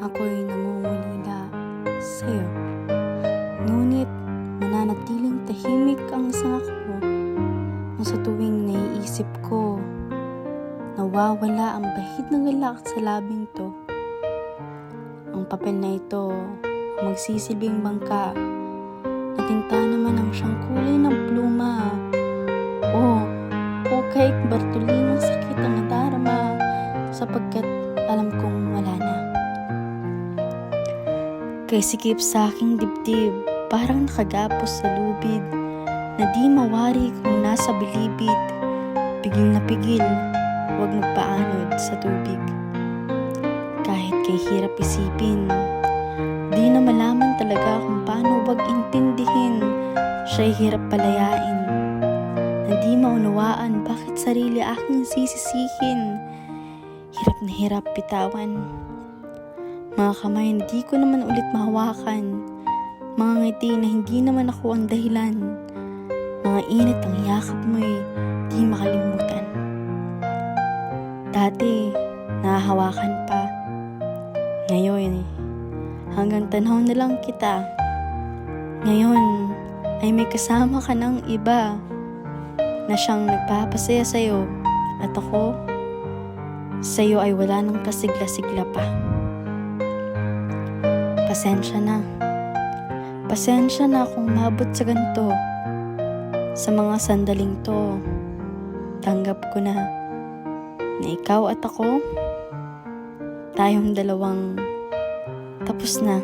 ako'y nangungulila sa'yo. Ngunit mananatiling tahimik ang isang ako na sa tuwing naiisip ko, nawawala ang bahid ng galak sa labing to. Ang papel na ito ang magsisilbing bangka na tinta naman ang siyang kulay ng pluma. O kay Bartolinong sakit ang nadarama sapagkat alam kong wala na. Kay sikip sa aking dibdib, parang nakagapos sa lubid na di mawari kung nasa bilibid. Pigil na pigil, huwag magpaanod sa tubig. Kahit kay hirap isipin, di na malaman talaga kung paano wag intindihin. Siya'y hirap palayain, na di maunawaan bakit sarili aking sisisihin. Hirap na hirap bitawan. Mga kamay na di ko naman ulit mahawakan. Mga ngiti na hindi naman ako ang dahilan. Mga init ang yakap mo'y di makalimutan. Dati, nahahawakan pa. Ngayon, hanggang tanaw na lang kita. Ngayon, ay may kasama ka ng iba na siyang nagpapasaya sa'yo. At ako, sa'yo ay wala nang kasigla-sigla pa. Pasensya na. Pasensya na kung mabot sa ganito. Sa mga sandaling to, tanggap ko na ikaw at ako, tayong dalawang tapos na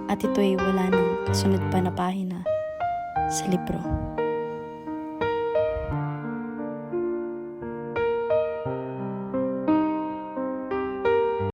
at ito'y wala nang kasunod pa na pahina sa libro.